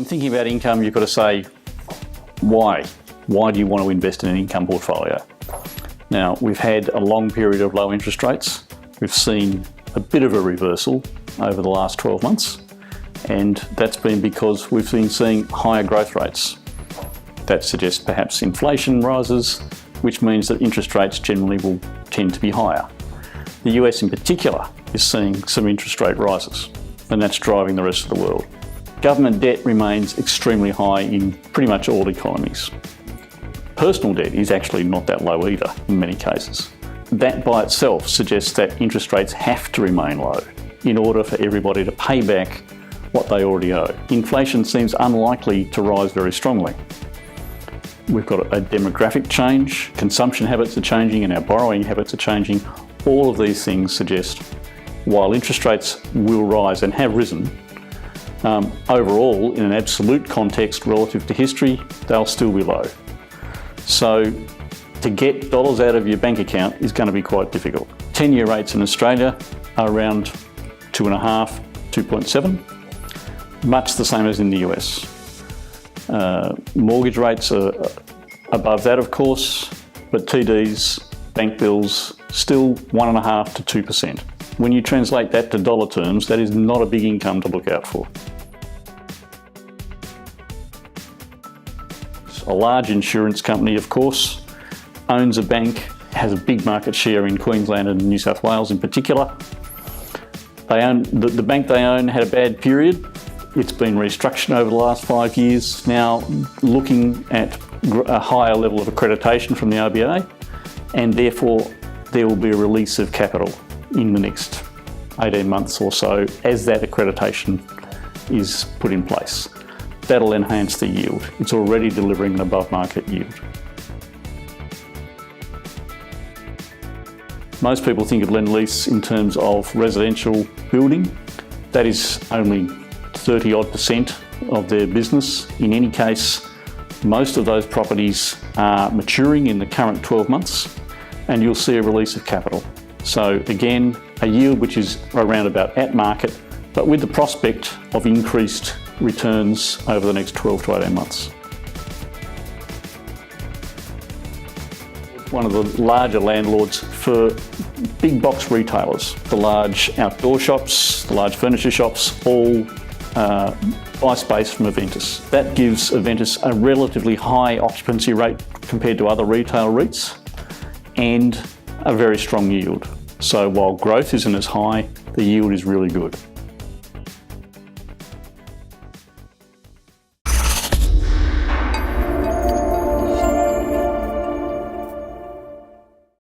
When thinking about income, you've got to say, why? Why do you want to invest in an income portfolio? Now, we've had a long period of low interest rates. We've seen a bit of a reversal over the last 12 months, and that's been because we've been seeing higher growth rates. That suggests perhaps inflation rises, which means that interest rates generally will tend to be higher. The US in particular is seeing some interest rate rises, and that's driving the rest of the world. Government debt remains extremely high in pretty much all economies. Personal debt is actually not that low either in many cases. That by itself suggests that interest rates have to remain low in order for everybody to pay back what they already owe. Inflation seems unlikely to rise very strongly. We've got a demographic change, consumption habits are changing and our borrowing habits are changing. All of these things suggest while interest rates will rise and have risen, overall in an absolute context relative to history, they'll still be low. So to get dollars out of your bank account is going to be quite difficult. 10-year rates in Australia are around 2.5, 2.7, much the same as in the US. Mortgage rates are above that, of course, but TDs, bank bills, still 1.5 to 2%. When you translate that to dollar terms, that is not a big income to look out for. A large insurance company, of course, owns a bank, has a big market share in Queensland and New South Wales in particular. The bank they own had a bad period. It's been restructured over the last 5 years, now looking at a higher level of accreditation from the RBA, and therefore there will be a release of capital in the next 18 months or so as that accreditation is put in place. That'll enhance the yield. It's already delivering an above market yield. Most people think of Lend-Lease in terms of residential building. That is only 30-odd% of their business. In any case, most of those properties are maturing in the current 12 months and you'll see a release of capital. So again, a yield which is around about at market, but with the prospect of increased returns over the next 12 to 18 months. One of the larger landlords for big box retailers, the large outdoor shops, the large furniture shops, all buy space from Aventus. That gives Aventus a relatively high occupancy rate compared to other retail REITs and a very strong yield. So while growth isn't as high, the yield is really good.